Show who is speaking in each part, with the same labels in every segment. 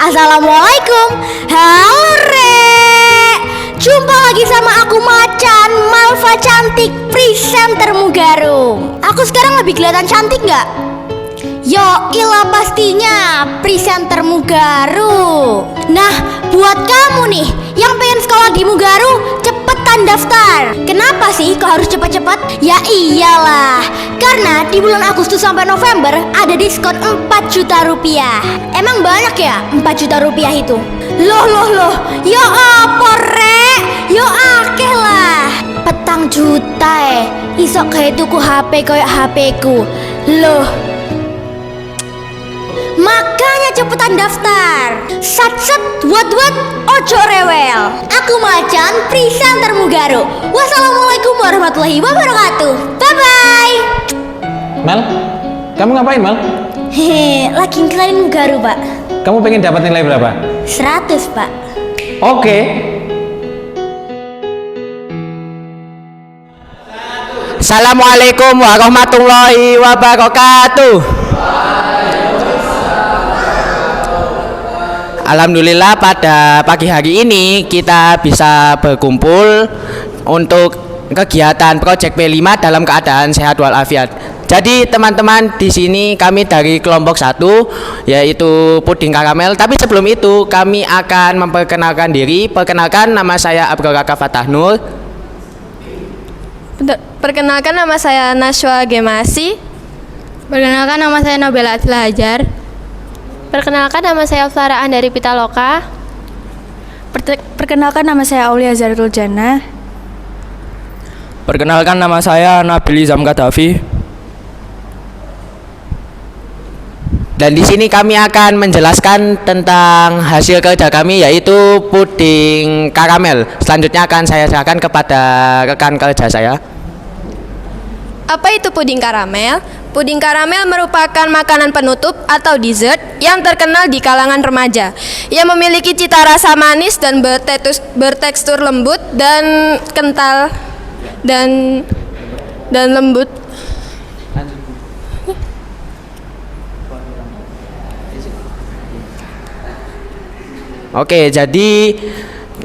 Speaker 1: Assalamualaikum. Halo Rek. Jumpa lagi sama aku Macan, Malva cantik, presenter Mugaru. Aku sekarang lebih kelihatan cantik nggak? Yo ilah pastinya, presenter Mugaru. Nah, buat kamu nih yang pengen sekolah di Mugaru, cepetan daftar. Kenapa sih kok harus cepet-cepet? Ya iyalah, karena di bulan Agustus sampai November ada diskon 4 juta rupiah. Emang banyak ya 4 juta rupiah itu? Loh, yo apa Rek? Yo akeh lah. Petang juta isok kayak tuku HP kayak HP ku. Loh, makanya cepetan daftar. Sat wat ojo rewel. Aku Macan, presenter Mugaru. Wassalamualaikum warahmatullahi wabarakatuh. Bye bye.
Speaker 2: Mel, kamu ngapain Mel?
Speaker 1: Hehe, lagi ngiklanin Mugaru Pak.
Speaker 2: Kamu pengen dapat nilai berapa?
Speaker 1: 100 Pak.
Speaker 2: Oke.
Speaker 3: Assalamualaikum warahmatullahi wabarakatuh. Alhamdulillah pada pagi hari ini kita bisa berkumpul untuk kegiatan Project P5 dalam keadaan sehat walafiat. Jadi teman-teman, di sini kami dari kelompok 1 yaitu puding karamel. Tapi sebelum itu kami akan memperkenalkan diri. Perkenalkan, nama saya Abdul Raka Fatah Nur.
Speaker 4: Perkenalkan, nama saya Nashwa Gemasi.
Speaker 5: Perkenalkan, nama saya Nabila Adila Hajar.
Speaker 4: Perkenalkan, nama saya Faraan dari Pitaloka.
Speaker 5: Perkenalkan, nama saya Aulia Zaratul Jannah.
Speaker 3: Perkenalkan, nama saya Nabil Izam Kadafi. Dan di sini kami akan menjelaskan tentang hasil kerja kami yaitu puding karamel. Selanjutnya akan saya serahkan kepada rekan kerja saya.
Speaker 4: Apa itu puding karamel? Puding karamel merupakan makanan penutup atau dessert yang terkenal di kalangan remaja. Ia memiliki cita rasa manis dan bertekstur lembut dan kental dan lembut.
Speaker 3: Oke, jadi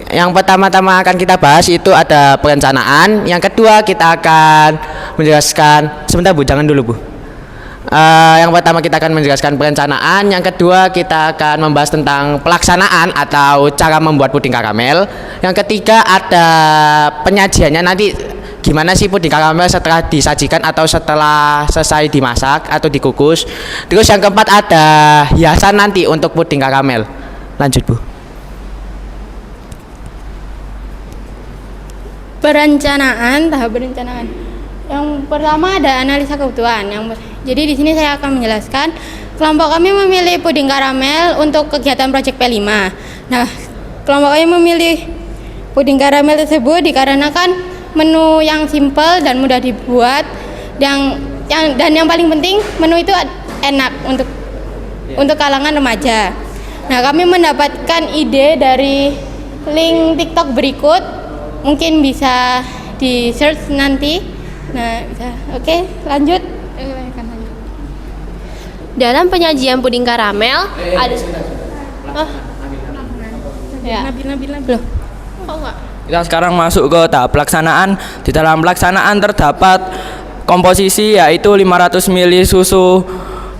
Speaker 3: yang pertama-tama akan kita bahas itu ada perencanaan. Yang kedua kita akan menjelaskan, sebentar Bu, jangan dulu Bu. Yang pertama kita akan menjelaskan perencanaan. Yang kedua kita akan membahas tentang pelaksanaan atau cara membuat puding karamel. Yang ketiga ada penyajiannya, nanti gimana sih puding karamel setelah disajikan atau setelah selesai dimasak atau dikukus. Terus yang keempat ada hiasan nanti untuk puding karamel. Lanjut Bu.
Speaker 5: Tahap perencanaan. Yang pertama ada analisa kebutuhan. Jadi di sini saya akan menjelaskan kelompok kami memilih puding karamel untuk kegiatan Project P5. Nah, kelompok kami memilih puding karamel tersebut dikarenakan menu yang simpel dan mudah dibuat, dan yang paling penting menu itu enak untuk kalangan remaja. Nah, kami mendapatkan ide dari link TikTok berikut. Mungkin bisa di search nanti. Nah, bisa. Oke, lanjut.
Speaker 4: Dalam penyajian puding karamel ada
Speaker 5: Nabil.
Speaker 4: Loh. Oh enggak.
Speaker 3: Kita sekarang masuk ke tahap pelaksanaan. Di dalam pelaksanaan terdapat komposisi yaitu 500 ml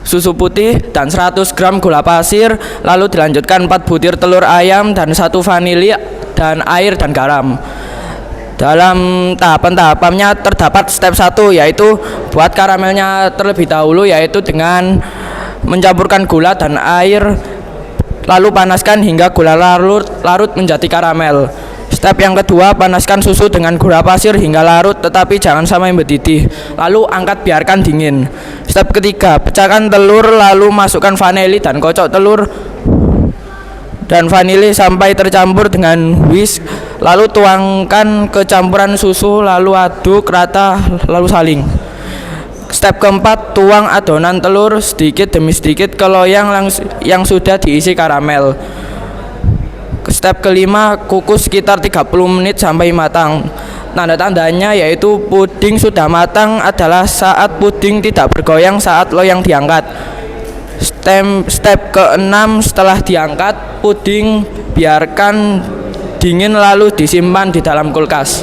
Speaker 3: susu putih dan 100 gram gula pasir, lalu dilanjutkan 4 butir telur ayam dan 1 vanili dan air dan garam. Dalam tahapan-tahapannya terdapat step 1 yaitu buat karamelnya terlebih dahulu, yaitu dengan mencampurkan gula dan air lalu panaskan hingga gula larut menjadi karamel. Step yang kedua, panaskan susu dengan gula pasir hingga larut tetapi jangan sampai mendidih, lalu angkat biarkan dingin. Step ketiga, pecahkan telur lalu masukkan vanili dan kocok telur dan vanili sampai tercampur dengan whisk, lalu tuangkan ke campuran susu lalu aduk rata lalu saling. Step keempat, tuang adonan telur sedikit demi sedikit ke loyang yang sudah diisi karamel. Step kelima, kukus sekitar 30 menit sampai matang. Tanda-tandanya yaitu puding sudah matang adalah saat puding tidak bergoyang saat loyang diangkat. Step ke-6, setelah diangkat, puding biarkan dingin lalu disimpan di dalam kulkas.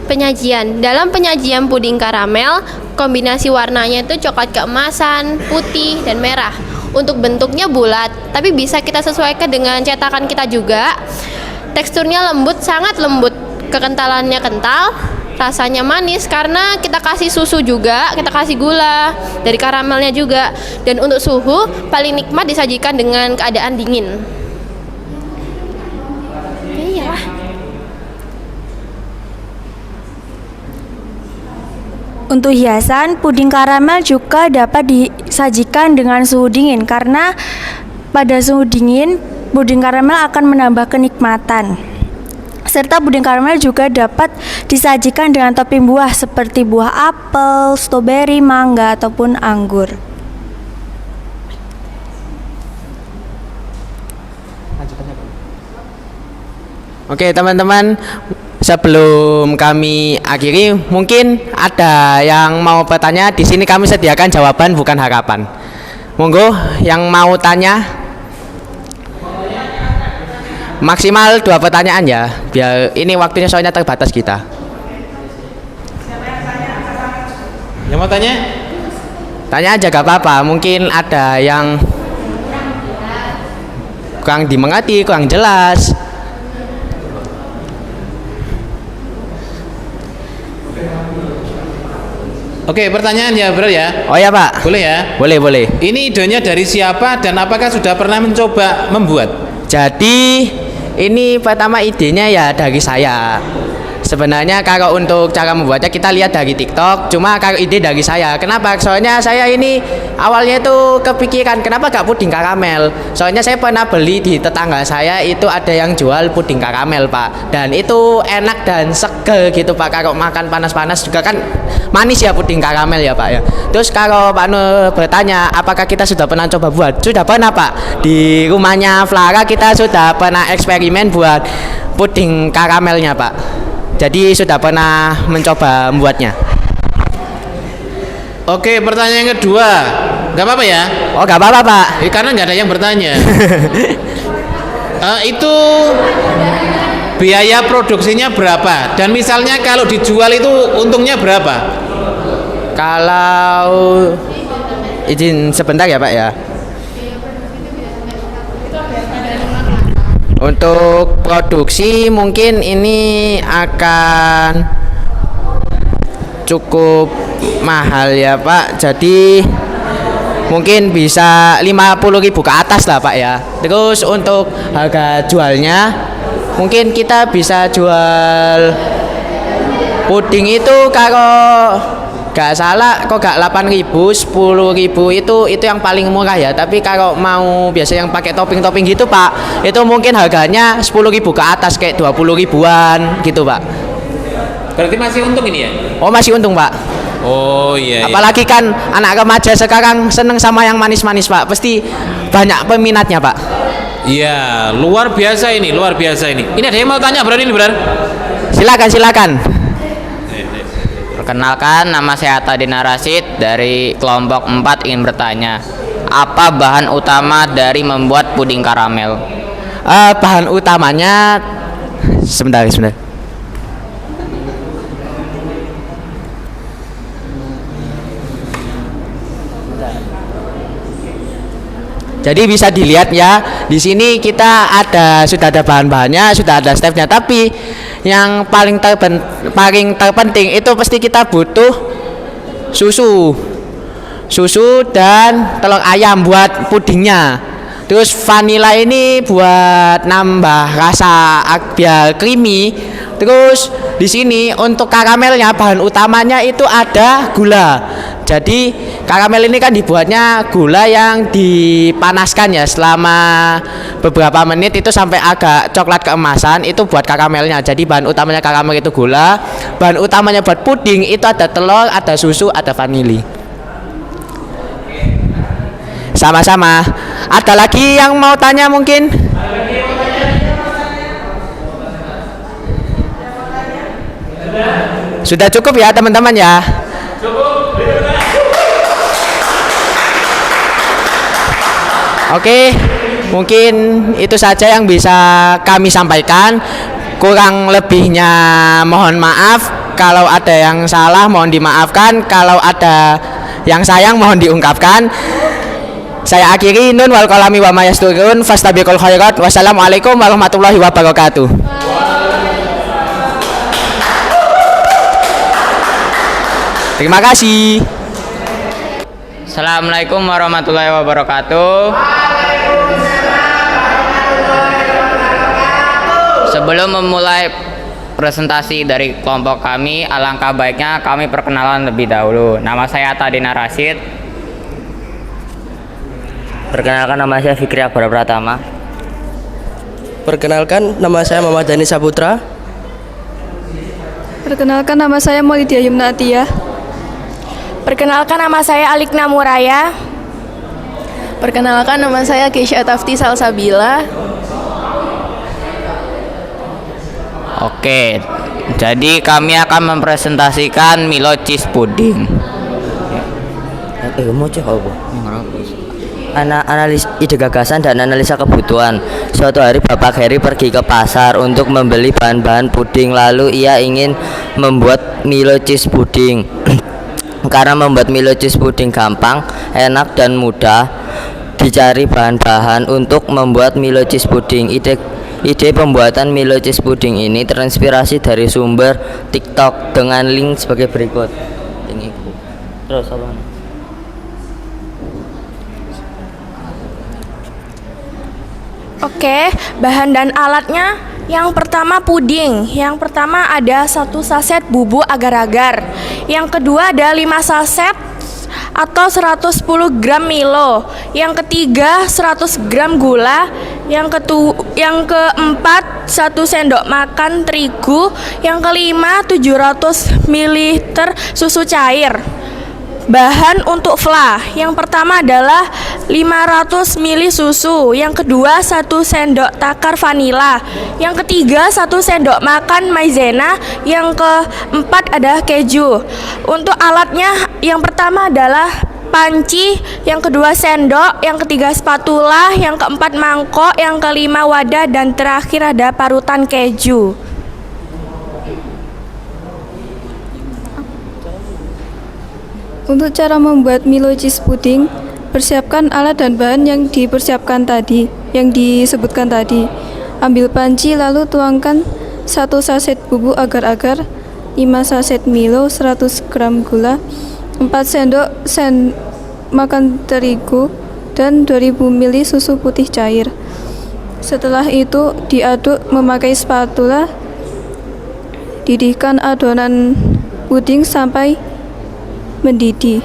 Speaker 4: Penyajian. Dalam penyajian puding karamel, kombinasi warnanya itu coklat keemasan, putih, dan merah. Untuk bentuknya bulat, tapi bisa kita sesuaikan dengan cetakan kita juga. Teksturnya lembut, sangat lembut. Kekentalannya kental, rasanya manis karena kita kasih susu juga, kita kasih gula dari karamelnya juga. Dan untuk suhu, paling nikmat disajikan dengan keadaan dingin.
Speaker 1: Untuk hiasan, puding karamel juga dapat disajikan dengan suhu dingin karena pada suhu dingin, puding karamel akan menambah kenikmatan. Serta puding karamel juga dapat disajikan dengan topping buah seperti buah apel, stroberi, mangga, ataupun anggur.
Speaker 3: Oke teman-teman, sebelum kami akhiri, mungkin ada yang mau bertanya. Di sini kami sediakan jawaban bukan harapan. Monggo yang mau tanya. Maksimal 2 pertanyaan ya, biar ini waktunya soalnya terbatas kita.
Speaker 2: Yang mau tanya?
Speaker 3: Tanya aja gak apa-apa, mungkin ada yang kurang dimengerti, kurang jelas.
Speaker 2: Oke, pertanyaan ya bro ya.
Speaker 3: Oh ya Pak.
Speaker 2: Boleh ya?
Speaker 3: Boleh.
Speaker 2: Ini idenya dari siapa dan apakah sudah pernah mencoba membuat?
Speaker 3: Jadi ini pertama idenya ya dari saya. Sebenarnya kalau untuk cara membuatnya kita lihat dari TikTok, cuma kalau ide dari saya. Kenapa? Soalnya saya ini awalnya itu kepikiran kenapa gak puding karamel. Soalnya saya pernah beli di tetangga saya itu ada yang jual puding karamel Pak. Dan itu enak dan seger gitu Pak. Kalau makan panas-panas juga kan manis ya puding karamel ya Pak ya. Terus kalau Pak Nur bertanya apakah kita sudah pernah coba buat? Sudah pernah Pak. Di rumahnya Flara kita sudah pernah eksperimen buat puding karamelnya Pak. Jadi sudah pernah mencoba membuatnya.
Speaker 2: Oke, pertanyaan yang kedua. Gak apa-apa ya?
Speaker 3: Oh gak apa-apa Pak.
Speaker 2: Karena nggak ada yang bertanya. Itu biaya produksinya berapa? Dan misalnya kalau dijual itu untungnya berapa?
Speaker 3: Kalau izin sebentar ya Pak ya. Untuk produksi mungkin ini akan cukup mahal ya Pak. Jadi mungkin bisa 50.000 ke atas lah Pak ya. Terus untuk harga jualnya mungkin kita bisa jual puding itu kalau gak salah kok gak 8.000, 10.000 itu yang paling murah ya. Tapi kalau mau biasa yang pakai topping-topping gitu Pak, itu mungkin harganya 10.000 ke atas kayak 20.000-an gitu Pak.
Speaker 2: Berarti masih untung ini ya?
Speaker 3: Oh masih untung Pak.
Speaker 2: Oh iya.
Speaker 3: Apalagi kan anak remaja sekarang seneng sama yang manis-manis Pak. Pasti banyak peminatnya Pak.
Speaker 2: Iya, luar biasa ini, luar biasa ini. Ini ada yang mau tanya bro ini bro?
Speaker 3: Silakan.
Speaker 6: Perkenalkan, nama saya Tadina Rasid dari kelompok 4 ingin bertanya, apa bahan utama dari membuat puding karamel?
Speaker 3: Bahan utamanya sebentar. Jadi bisa dilihat ya, di sini kita sudah ada bahan-bahannya, sudah ada stepnya. Tapi yang paling terpenting itu pasti kita butuh susu dan telur ayam buat pudingnya. Terus vanila ini buat nambah rasa biar creamy. Terus di sini untuk karamelnya bahan utamanya itu ada gula. Jadi karamel ini kan dibuatnya gula yang dipanaskan ya selama beberapa menit itu sampai agak coklat keemasan, itu buat karamelnya. Jadi bahan utamanya karamel itu gula. Bahan utamanya buat puding itu ada telur, ada susu, ada vanili. Sama-sama. Ada lagi yang mau tanya mungkin?
Speaker 7: Sudah cukup ya teman-teman ya. Oke, mungkin itu saja yang bisa kami sampaikan. Kurang lebihnya mohon maaf. Kalau ada yang salah mohon dimaafkan. Kalau ada yang sayang mohon diungkapkan. Saya akhiri, nun wal qalami wa mayasturun fastabiqul khairat. Wassalamualaikum warahmatullahi wabarakatuh. Terima kasih.
Speaker 6: Assalamualaikum warahmatullahi wabarakatuh. Sebelum memulai presentasi dari kelompok kami, alangkah baiknya kami perkenalan lebih dahulu. Nama saya Tadina Rashid.
Speaker 3: Perkenalkan, nama saya Fikri Akbar Pratama.
Speaker 8: Perkenalkan, nama saya Muhammad Dani Saputra.
Speaker 9: Perkenalkan, nama saya Maulidia Yumna Atiyah.
Speaker 4: Perkenalkan, nama saya Alikna Muraya.
Speaker 9: Perkenalkan, nama saya Keisha Tafti Salsabila.
Speaker 6: Oke, jadi kami akan mempresentasikan Milo Cheese Pudding.
Speaker 3: Analis ide gagasan dan analisa kebutuhan. Suatu hari Bapak Heri pergi ke pasar untuk membeli bahan-bahan puding. Lalu ia ingin membuat Milo Cheese Pudding. Karena membuat Milo Cheese Pudding gampang, enak dan mudah dicari bahan-bahan untuk membuat Milo Cheese Pudding. Ide pembuatan Milo Cheese Pudding ini terinspirasi dari sumber TikTok dengan link sebagai berikut. Ini terus apa?
Speaker 4: Oke, bahan dan alatnya. Yang pertama puding. Yang pertama ada 1 saset bubuk agar-agar. Yang kedua ada 5 saset atau 110 gram Milo. Yang ketiga 100 gram gula. Yang keempat 1 sendok makan terigu. Yang kelima 700 ml susu cair. Bahan untuk fla. Yang pertama adalah 500 ml susu. Yang kedua 1 sendok takar vanila. Yang ketiga 1 sendok makan maizena. Yang keempat ada keju. Untuk alatnya yang pertama adalah panci, yang kedua sendok, yang ketiga spatula, yang keempat mangkok, yang kelima wadah, dan terakhir ada parutan keju.
Speaker 9: Untuk cara membuat Milo Cheese Pudding, persiapkan alat dan bahan yang disebutkan tadi. Ambil panci lalu tuangkan 1 saset bubuk agar-agar, 5 saset Milo, 100 gram gula, 4 sendok makan terigu, dan 2000 ml susu putih cair. Setelah itu diaduk memakai spatula. Didihkan adonan puding sampai mendidih.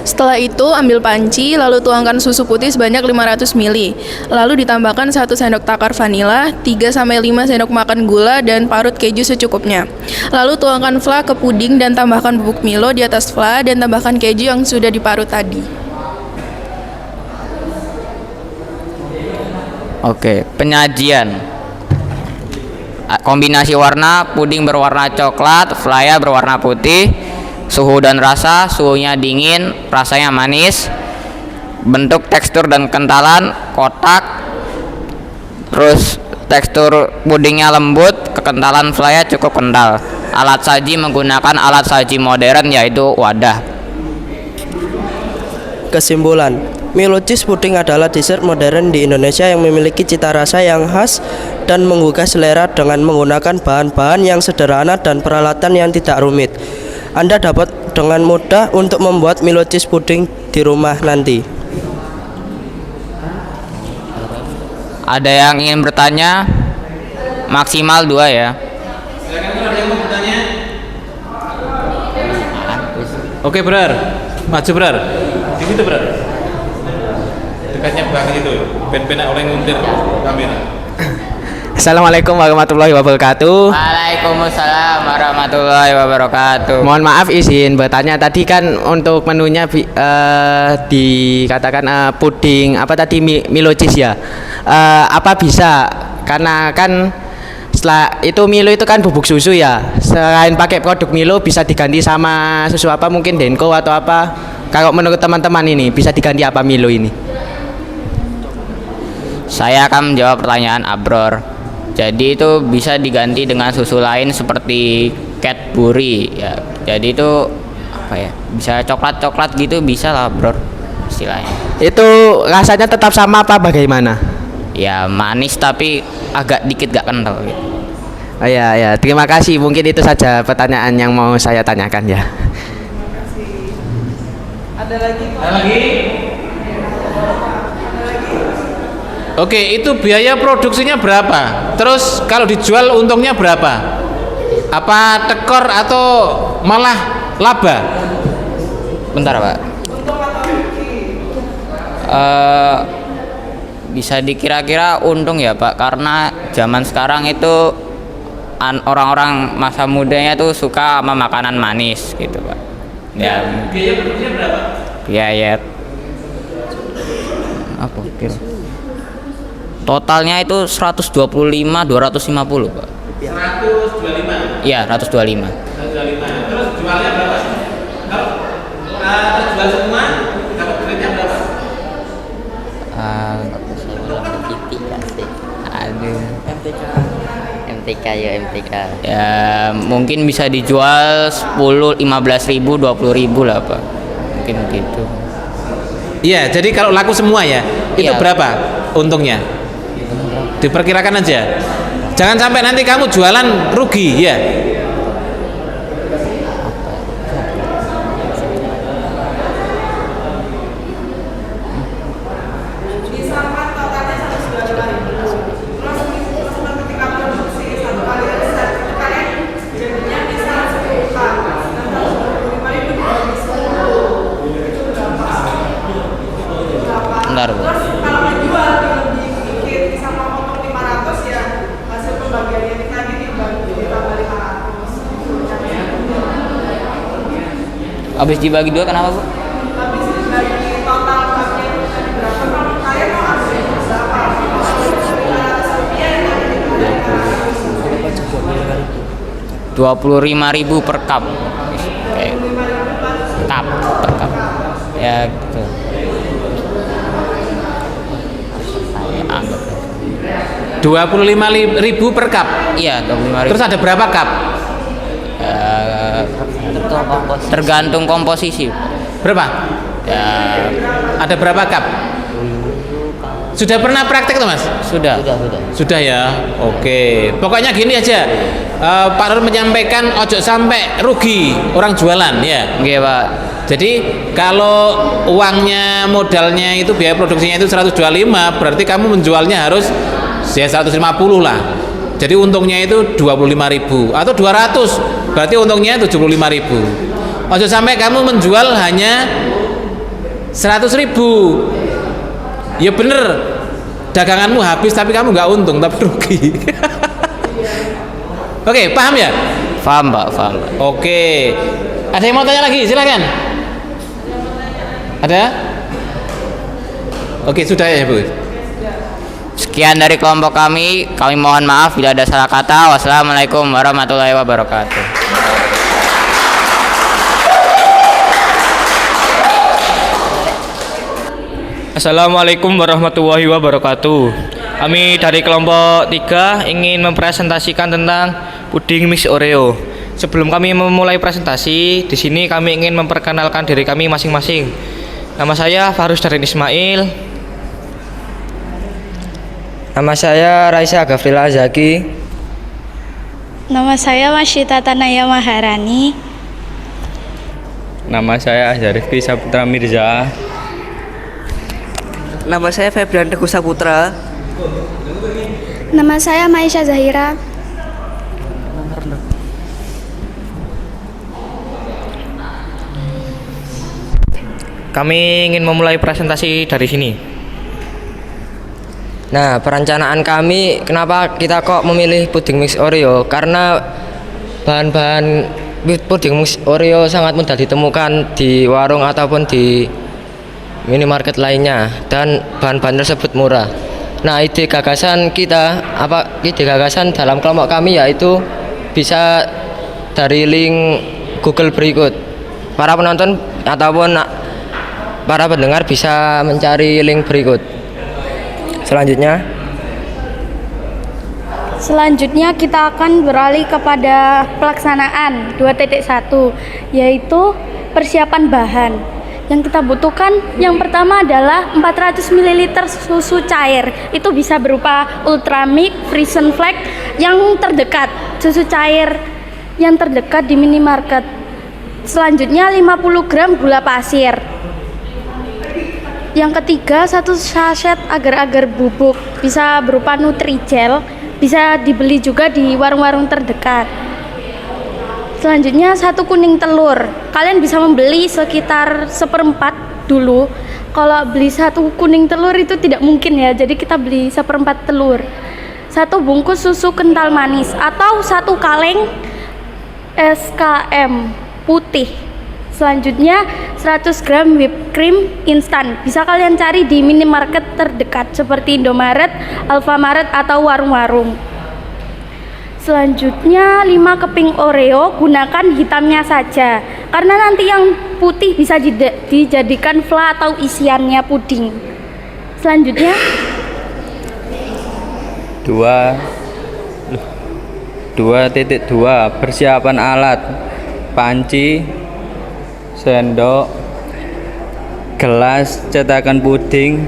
Speaker 9: Setelah itu ambil panci lalu tuangkan susu putih sebanyak 500 ml. Lalu ditambahkan 1 sendok takar vanila, 3-5 sendok makan gula, dan parut keju secukupnya. Lalu tuangkan fla ke puding dan tambahkan bubuk Milo di atas fla dan tambahkan keju yang sudah diparut tadi.
Speaker 6: Oke, penyajian. Kombinasi warna, puding berwarna coklat, flaya berwarna putih. Suhu dan rasa, suhunya dingin, rasanya manis. Bentuk, tekstur dan kentalan kotak. Terus tekstur pudingnya lembut, kekentalan flaya cukup kental. Alat saji menggunakan alat saji modern yaitu wadah.
Speaker 8: Kesimpulan, Milo Cheese Pudding adalah dessert modern di Indonesia yang memiliki cita rasa yang khas dan menggugah selera dengan menggunakan bahan-bahan yang sederhana dan peralatan yang tidak rumit. Anda dapat dengan mudah untuk membuat Milo Cheese Pudding di rumah nanti.
Speaker 6: Ada yang ingin bertanya? Maksimal 2 ya.
Speaker 2: Oke, Brar. Maju, Brar. Di situ, Brar. Dekatnya banget itu. Ben-benak oleh nguntir kamera.
Speaker 7: Assalamualaikum warahmatullahi wabarakatuh.
Speaker 6: Waalaikumsalam warahmatullahi wabarakatuh.
Speaker 7: Mohon maaf izin bertanya, tadi kan untuk menunya dikatakan puding apa tadi Milo Cheese ya. Apa bisa Karena kan setelah itu Milo itu kan bubuk susu ya. Selain pakai produk Milo bisa diganti sama susu apa, mungkin Denko atau apa. Kalau menurut teman-teman ini bisa diganti apa Milo ini?
Speaker 6: Saya akan menjawab pertanyaan Abror. Jadi itu bisa diganti dengan susu lain seperti Cadbury ya. Jadi itu apa ya? Bisa coklat-coklat gitu bisa lah, Bro. Istilahnya.
Speaker 7: Itu rasanya tetap sama apa bagaimana?
Speaker 6: Ya manis tapi agak dikit gak kental gitu.
Speaker 7: Oh ya, ya, terima kasih. Mungkin itu saja pertanyaan yang mau saya tanyakan ya.
Speaker 2: Ada lagi? Oke, itu biaya produksinya berapa? Terus kalau dijual untungnya berapa? Apa tekor atau malah laba?
Speaker 6: Bentar, Pak. Bisa dikira-kira untung ya, Pak, karena zaman sekarang itu orang-orang masa mudanya tuh suka sama makanan manis gitu, Pak. Ya,
Speaker 2: Biaya produksinya berapa?
Speaker 6: biaya apa kira? Totalnya itu 125 250, Pak.
Speaker 2: 125.
Speaker 6: Iya, 125.
Speaker 2: 125. Terus jualnya berapa? Kalau terjual semua dapat duitnya berapa?
Speaker 6: Aduh. MTK ya, MTK. Ya, mungkin bisa dijual 10, 15 ribu, 20 ribu lah, Pak. Mungkin gitu.
Speaker 2: Iya, jadi kalau laku semua ya, itu
Speaker 6: Iya.
Speaker 2: berapa untungnya? Diperkirakan aja. Jangan sampai nanti kamu jualan rugi ya.
Speaker 6: Bentar, Bu. Habis dibagi dua kenapa, Bu? Rp25.000 per cup. Kayak cup per cup. Ya gitu. Saya anggap.
Speaker 2: 25.000 per cup.
Speaker 6: Iya, 25.000.
Speaker 2: Terus ada berapa cup?
Speaker 6: Tergantung komposisi.
Speaker 2: Berapa?
Speaker 6: Ya,
Speaker 2: Ada berapa cup? Sudah pernah praktek tuh, Mas?
Speaker 6: sudah.
Speaker 2: Sudah ya. Oke. Pokoknya gini aja. Pak Nur menyampaikan ojo sampai rugi orang jualan ya.
Speaker 6: Oke, Pak.
Speaker 2: Jadi kalau uangnya modalnya itu biaya produksinya itu 125, berarti kamu menjualnya harus ya 150 lah. Jadi untungnya itu 25.000 atau 200, berarti untungnya 75.000. Ojo sampai kamu menjual hanya 100.000. Ya bener, daganganmu habis tapi kamu nggak untung tapi rugi. Oke, paham ya?
Speaker 6: Paham, Pak, paham.
Speaker 2: Oke. Ada yang mau tanya lagi? Silakan. Ada? Oke, sudah ya, Bu.
Speaker 6: Sekian dari kelompok kami mohon maaf bila ada salah kata. Wassalamualaikum warahmatullahi wabarakatuh.
Speaker 3: Assalamualaikum warahmatullahi wabarakatuh. Kami dari kelompok 3 ingin mempresentasikan tentang puding mix Oreo. Sebelum kami memulai presentasi, di sini kami ingin memperkenalkan diri kami masing-masing. Nama saya Farus Darin Ismail. Nama saya Raisa Gafrila Zaki.
Speaker 10: Nama saya Masyita Tanaya Maharani.
Speaker 3: Nama saya Azharifki Saputra Mirza.
Speaker 8: Nama saya Febrian Teguh Saputra.
Speaker 10: Nama saya Maisha Zahira.
Speaker 3: Kami ingin memulai presentasi dari sini.
Speaker 11: Nah, perencanaan kami kenapa kita kok memilih puding mix Oreo? Karena bahan-bahan puding mix Oreo sangat mudah ditemukan di warung ataupun di minimarket lainnya dan bahan-bahan tersebut murah. Nah, ide gagasan dalam kelompok kami yaitu bisa dari link Google berikut. Para penonton ataupun para pendengar bisa mencari link berikut.
Speaker 10: Selanjutnya kita akan beralih kepada pelaksanaan 2.1, yaitu persiapan bahan. Yang kita butuhkan yang pertama adalah 400 ml susu cair. Itu bisa berupa Ultramilk, Frisian Flag yang terdekat, susu cair yang terdekat di minimarket. Selanjutnya 50 gram gula pasir. Yang ketiga 1 sachet agar-agar bubuk, bisa berupa Nutrijel, bisa dibeli juga di warung-warung terdekat. Selanjutnya 1 kuning telur. Kalian bisa membeli sekitar 1/4 dulu. Kalau beli 1 kuning telur itu tidak mungkin ya, jadi kita beli 1/4 telur. 1 bungkus susu kental manis atau 1 kaleng SKM putih. Selanjutnya 100 gram whipped cream instan. Bisa kalian cari di minimarket terdekat seperti Indomaret, Alfamaret atau warung-warung. Selanjutnya 5 keping Oreo, gunakan hitamnya saja karena nanti yang putih bisa dijadikan fla atau isiannya puding. Selanjutnya
Speaker 3: 2.2 persiapan alat: panci, sendok, gelas cetakan puding,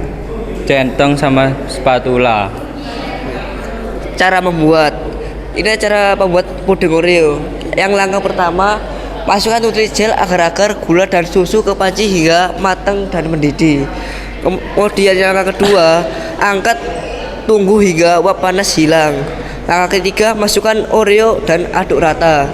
Speaker 3: centong sama spatula.
Speaker 8: Cara membuat. Ini cara membuat puding Oreo. Yang langkah pertama, masukkan Nutrijel, agar-agar, gula dan susu ke panci hingga matang dan mendidih. Kemudian yang langkah kedua, angkat, tunggu hingga uap panas hilang. Langkah ketiga, masukkan Oreo dan aduk rata.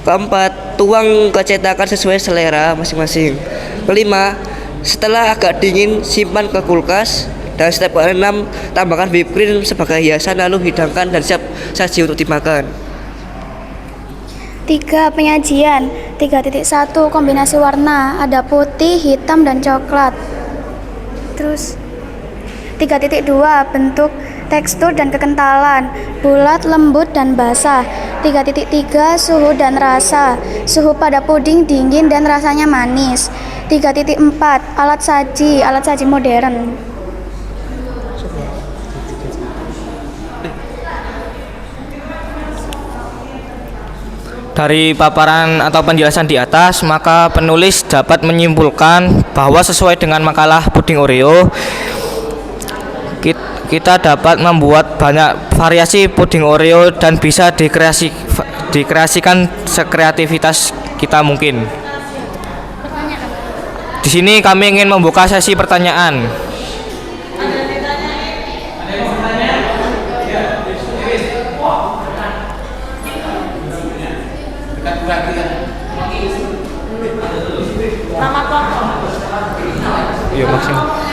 Speaker 8: Keempat, tuang ke cetakan sesuai selera masing-masing. Kelima, setelah agak dingin simpan ke kulkas. Dan step ke-6, tambahkan whipped cream sebagai hiasan lalu hidangkan dan siap saji untuk dimakan.
Speaker 10: 3. Penyajian 3.1 kombinasi warna, ada putih, hitam, dan coklat. Terus 3.2 bentuk, tekstur, dan kekentalan, bulat, lembut, dan basah. 3.3 suhu dan rasa, suhu pada puding dingin dan rasanya manis. 3.4 alat saji modern.
Speaker 3: Dari paparan atau penjelasan di atas, maka penulis dapat menyimpulkan bahwa sesuai dengan makalah puding Oreo, kita dapat membuat banyak variasi puding Oreo dan bisa dikreasikan sekreativitas kita mungkin. Di sini kami ingin membuka sesi pertanyaan.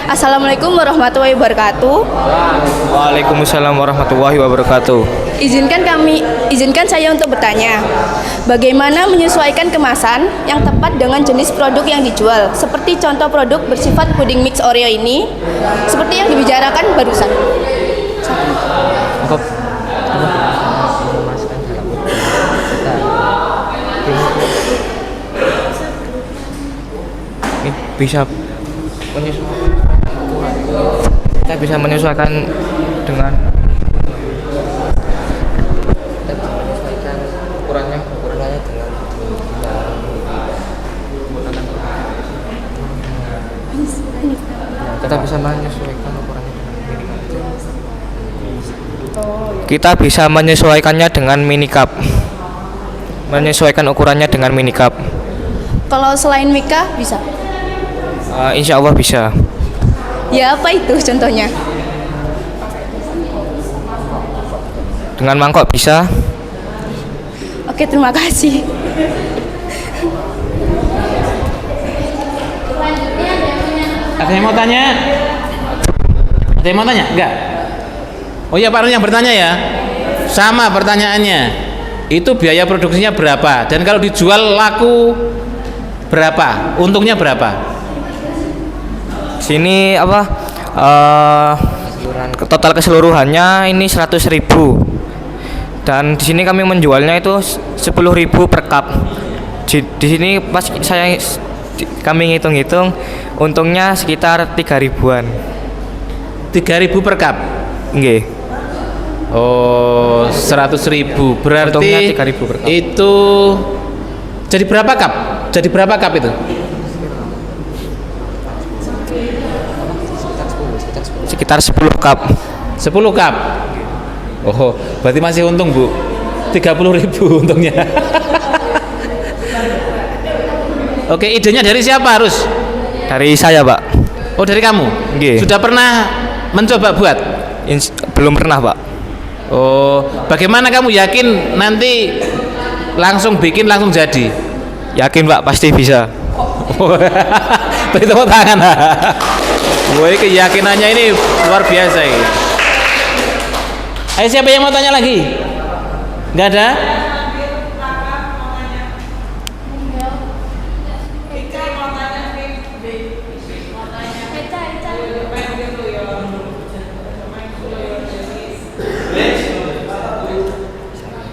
Speaker 4: Assalamualaikum warahmatullahi wabarakatuh.
Speaker 3: Waalaikumsalam warahmatullahi wabarakatuh.
Speaker 4: Izinkan saya untuk bertanya, bagaimana menyesuaikan kemasan yang tepat dengan jenis produk yang dijual? Seperti contoh produk bersifat puding mix Oreo ini, seperti yang dibicarakan barusan.
Speaker 3: Kita bisa menyesuaikan dengan ukurannya dengan kita bisa menyesuaikan ukurannya kita bisa menyesuaikannya dengan mini cup, menyesuaikan ukurannya dengan mini cup.
Speaker 4: Kalau selain Mika bisa?
Speaker 3: Insya Allah bisa.
Speaker 4: Ya, apa itu contohnya?
Speaker 3: Dengan mangkok bisa.
Speaker 4: Oke, terima kasih.
Speaker 2: Ada yang mau tanya? Ada yang mau tanya? Enggak? Oh iya, Pak Run yang bertanya ya. Sama pertanyaannya. Itu biaya produksinya berapa? Dan kalau dijual laku berapa? Untungnya berapa?
Speaker 3: Sini apa? Total keseluruhannya ini 100.000. Dan di sini kami menjualnya itu 10.000 per cup. Di sini pas kami ngitung-ngitung untungnya sekitar 3 ribuan.
Speaker 2: 3.000 per cup.
Speaker 3: Nggih.
Speaker 2: Oh, 100.000 berarti
Speaker 3: Untungnya 3.000 per cup.
Speaker 2: itu jadi berapa cup? Jadi berapa cup itu?
Speaker 3: Sekitar 10 cup.
Speaker 2: 10 cup. Oh, berarti masih untung, Bu. 30.000 untungnya. Oke, idenya dari siapa harus?
Speaker 3: Dari saya, Pak.
Speaker 2: Oh, dari kamu?
Speaker 3: Nggih.
Speaker 2: Sudah pernah mencoba buat?
Speaker 3: Belum pernah, Pak.
Speaker 2: Oh, bagaimana kamu yakin nanti langsung bikin langsung jadi?
Speaker 3: Yakin, Pak, pasti bisa.
Speaker 2: Beri tepuk tangan. Woi, keyakinannya ini luar biasa ini. Ayo, siapa yang mau tanya lagi? Nggak ada?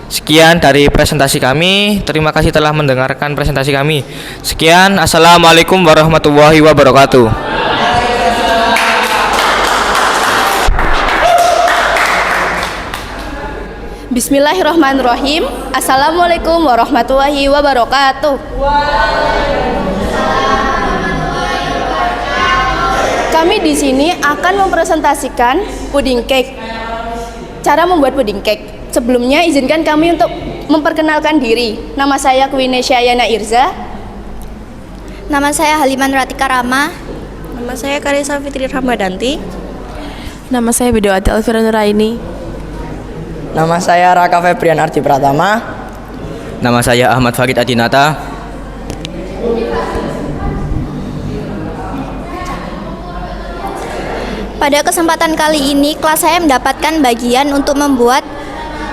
Speaker 3: Sekian dari presentasi kami. Terima kasih telah mendengarkan presentasi kami. Sekian, assalamualaikum warahmatullahi wabarakatuh.
Speaker 1: Bismillahirrahmanirrahim. Assalamualaikum warahmatullahi wabarakatuh. Kami di sini akan mempresentasikan puding cake. Cara membuat puding cake. Sebelumnya izinkan kami untuk memperkenalkan diri. Nama saya Kwinesya Yana Irza.
Speaker 12: Nama saya Haliman Ratika Rama.
Speaker 13: Nama saya Karisa Fitri Ramadanti.
Speaker 14: Nama saya Bidawati Alfira Nuraini.
Speaker 15: Nama saya Raka Febrian Ardi Pratama.
Speaker 3: Nama saya Ahmad Farid Adinata.
Speaker 12: Pada kesempatan kali ini, kelas saya mendapatkan bagian untuk membuat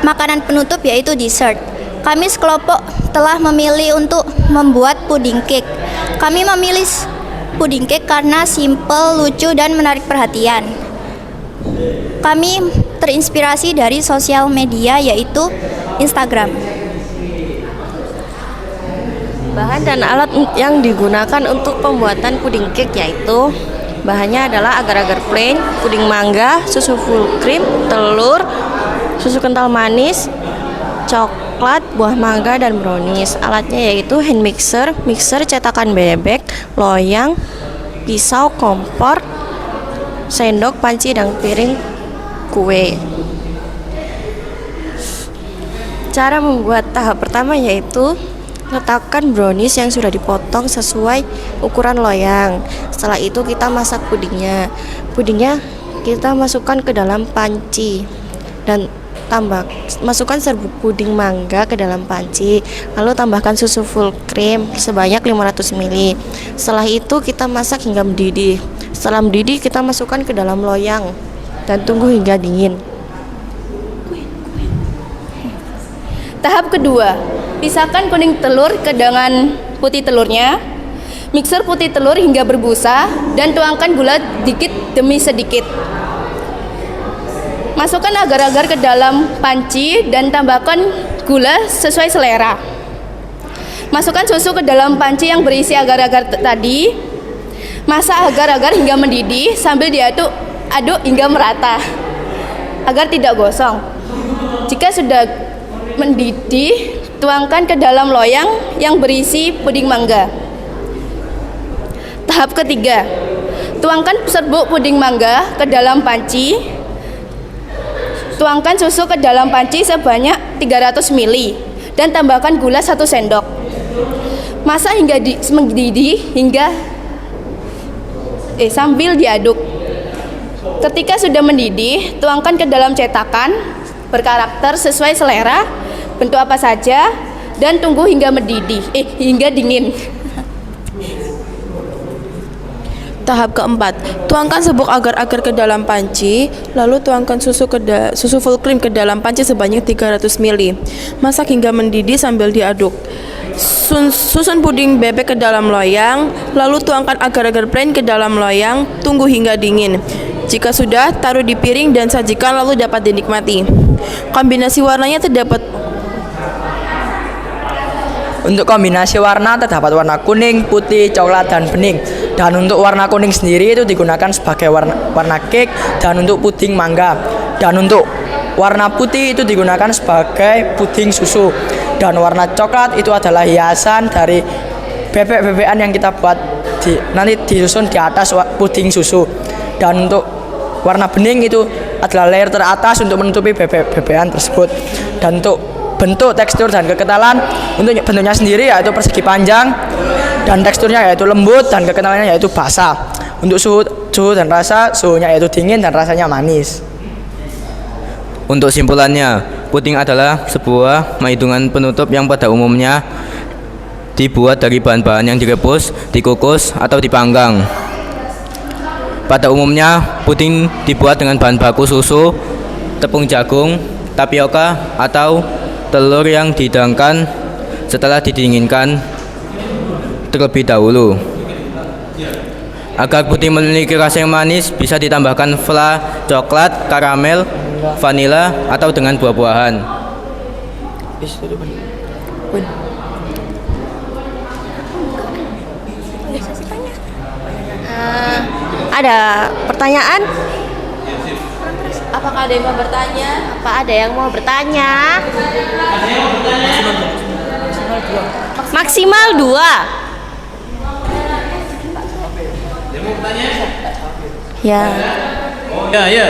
Speaker 12: makanan penutup yaitu dessert. Kami sekelompok telah memilih untuk membuat puding cake. Kami memilih puding cake karena simple, lucu, dan menarik perhatian. Kami terinspirasi dari sosial media yaitu Instagram.
Speaker 13: Bahan dan alat yang digunakan untuk pembuatan puding cake yaitu bahannya adalah agar-agar plain, puding mangga, susu full cream, telur, susu kental manis, coklat, buah mangga, dan brownies. Alatnya yaitu hand mixer, mixer cetakan bebek, loyang, pisau, kompor, sendok, panci, dan piring kue. Cara membuat tahap pertama yaitu letakkan brownies yang sudah dipotong sesuai ukuran loyang. Setelah itu kita masak pudingnya. Pudingnya kita masukkan ke dalam panci dan masukkan serbuk puding mangga ke dalam panci, lalu tambahkan susu full cream sebanyak 500 ml. Setelah itu kita masak hingga mendidih. Setelah mendidih kita masukkan ke dalam loyang dan tunggu hingga dingin.
Speaker 1: Tahap kedua, pisahkan kuning telur dengan putih telurnya. Mixer putih telur hingga berbusa dan tuangkan gula sedikit demi sedikit. Masukkan agar-agar ke dalam panci dan tambahkan gula sesuai selera. Masukkan susu ke dalam panci yang berisi agar-agar tadi. Masak agar-agar hingga mendidih sambil diaduk hingga merata agar tidak gosong. Jika sudah mendidih, tuangkan ke dalam loyang yang berisi puding mangga. Tahap ketiga, tuangkan serbuk puding mangga ke dalam panci. Tuangkan susu ke dalam panci sebanyak 300 ml dan tambahkan gula 1 sendok. Masak hingga mendidih sambil diaduk. Ketika sudah mendidih, tuangkan ke dalam cetakan berkarakter sesuai selera, bentuk apa saja, dan tunggu hingga hingga dingin.
Speaker 14: Tahap keempat, tuangkan serbuk agar-agar ke dalam panci, lalu tuangkan susu full cream ke dalam panci sebanyak 300 ml. Masak hingga mendidih sambil diaduk. Susun puding bebek ke dalam loyang, lalu tuangkan agar-agar plain ke dalam loyang, tunggu hingga dingin. Jika sudah, taruh di piring dan sajikan lalu dapat dinikmati. Kombinasi warnanya terdapat.
Speaker 15: Untuk kombinasi warna terdapat warna kuning, putih, coklat, dan bening. Dan untuk warna kuning sendiri itu digunakan sebagai warna cake dan untuk puding mangga. Dan untuk warna putih itu digunakan sebagai puding susu. Dan warna coklat itu adalah hiasan dari bebek-bebekan yang kita buat nanti disusun di atas puding susu. Dan untuk warna bening itu adalah layer teratas untuk menutupi bebek-bebekan tersebut. Dan untuk bentuk, tekstur, dan kekentalan, untuk bentuknya sendiri yaitu persegi panjang, dan teksturnya yaitu lembut, dan kekentalannya yaitu basah. Untuk suhu dan rasa, suhunya yaitu dingin dan rasanya manis.
Speaker 3: Untuk simpulannya, puding adalah sebuah hitungan penutup yang pada umumnya dibuat dari bahan-bahan yang direbus, dikukus, atau dipanggang. Pada umumnya, puding dibuat dengan bahan baku susu, tepung jagung, tapioka, atau telur yang dihidangkan setelah didinginkan terlebih dahulu. Agar puding memiliki rasa yang manis, bisa ditambahkan fla, coklat, karamel, vanila, atau dengan buah-buahan.
Speaker 13: Ada pertanyaan?
Speaker 14: Apakah ada yang mau bertanya?
Speaker 13: Apa ada yang mau bertanya? Maksimal 2. Ya.
Speaker 2: Ya.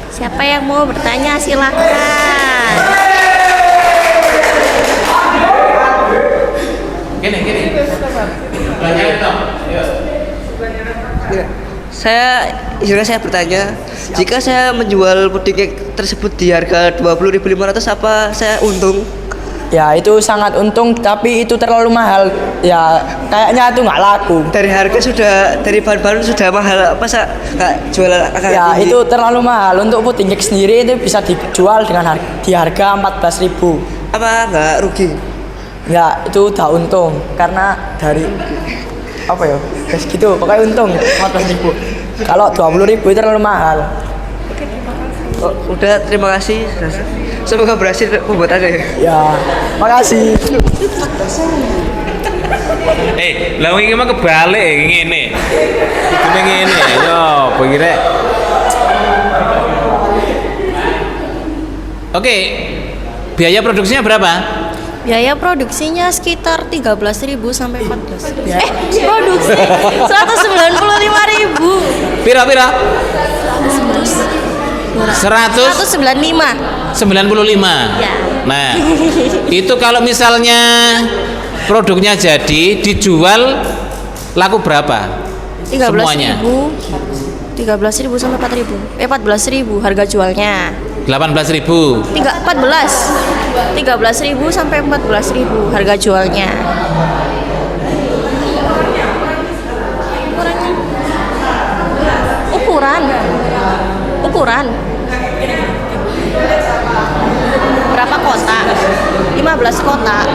Speaker 13: Siapa yang mau bertanya silakan.
Speaker 2: Gini.
Speaker 16: Saya bertanya, jika saya menjual puding cake tersebut di harga 20.500, apa saya untung?
Speaker 15: Ya itu sangat untung, tapi itu terlalu mahal. Ya kayaknya itu nggak laku.
Speaker 16: Dari bahan-bahan sudah mahal, apa saya nggak jual agak
Speaker 15: ya
Speaker 16: tinggi?
Speaker 15: Itu terlalu mahal. Untuk puding cake sendiri itu bisa dijual dengan di harga 14.000.
Speaker 16: Apa nggak rugi?
Speaker 15: Ya itu udah untung karena dari apa ya? Guys gitu, pokoknya untung 14.000. Kalau 20.000 itu terlalu mahal.
Speaker 16: Oh, udah, terima kasih. Semoga berhasil pembuatannya.
Speaker 15: Ya, makasih.
Speaker 2: Lah iki mah kebalik ngene. Kudune ngene. Yo, begini. Oke. Biaya produksinya berapa?
Speaker 13: Biaya produksinya sekitar 13.000 sampai 14.000. Produksi 195.000.
Speaker 2: Pira?
Speaker 13: 195.
Speaker 2: 95.
Speaker 13: Ya.
Speaker 2: Nah, itu kalau misalnya produknya jadi dijual laku berapa?
Speaker 13: 13.000 sampai 4.000. 14.000 harga jualnya.
Speaker 2: 18.000.
Speaker 13: 13.000 sampai 14.000 harga jualnya. Ukuran. Berapa kotak? 15 kotak.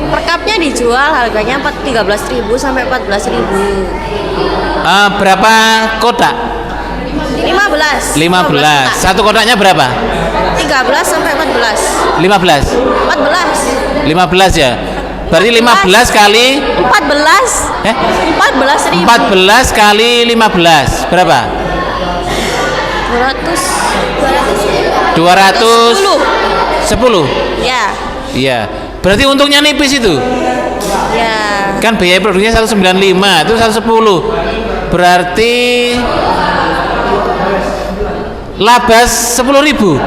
Speaker 13: Per cupnya dijual harganya 13.000 sampai 14.000.
Speaker 2: Berapa kotak?
Speaker 13: 15.
Speaker 2: 15. Satu kotaknya berapa?
Speaker 13: 13 sampai 14.
Speaker 2: 15.
Speaker 13: 14.
Speaker 2: 15 ya. Berarti 15 kali
Speaker 13: 14. 14.000.
Speaker 2: 14 kali 15 berapa? 210.
Speaker 13: Ya.
Speaker 2: Iya. Berarti untungnya nipis itu.
Speaker 13: Ya.
Speaker 2: Kan biaya produksinya 195, itu 110. Berarti laba 10.000.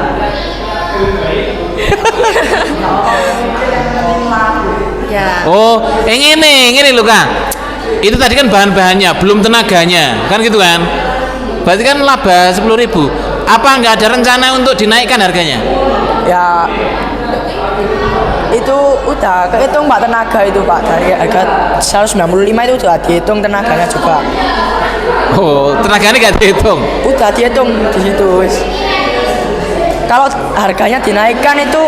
Speaker 13: Ya.
Speaker 2: Oh, ngene lho Kang. Itu tadi kan bahan-bahannya, belum tenaganya, kan gitu kan? Berarti kan laba 10.000. Apa nggak ada rencana untuk dinaikkan harganya?
Speaker 15: Ya itu udah kehitung Pak tenaga itu Pak, dari harga 195 itu udah dihitung tenaganya juga.
Speaker 2: Oh, tenaganya nggak dihitung?
Speaker 15: Udah dihitung di situ. Kalau harganya dinaikkan itu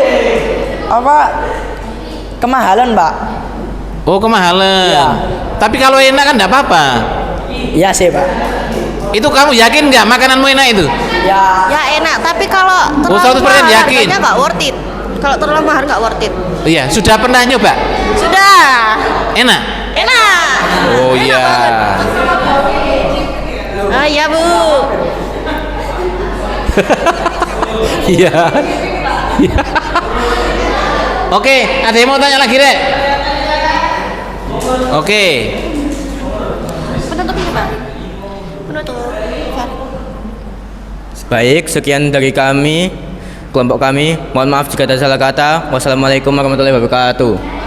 Speaker 15: apa kemahalan Pak?
Speaker 2: Oh, kemahalan.
Speaker 15: Iya.
Speaker 2: Tapi kalau enak kan enggak apa-apa.
Speaker 15: Iya sih, Pak.
Speaker 2: Itu kamu yakin nggak makananmu enak itu?
Speaker 15: Ya.
Speaker 13: Ya enak, tapi kalau
Speaker 2: Oh,
Speaker 13: terlalu
Speaker 2: 100%
Speaker 13: mahal
Speaker 2: yakin?
Speaker 13: harganya nggak worth it. Kalau terlalu mahal nggak worth it.
Speaker 2: Iya, sudah pernah nyoba?
Speaker 13: Sudah.
Speaker 2: Enak?
Speaker 13: Enak.
Speaker 2: Oh iya.
Speaker 13: Ah ya Bu.
Speaker 2: Iya. Iya. Oke, ada yang mau tanya lagi, Rek? Oke.
Speaker 13: Penutupnya Pak. Penutup.
Speaker 3: Baik, sekian dari kami, kelompok kami. Mohon maaf jika ada salah kata. Wassalamualaikum warahmatullahi wabarakatuh.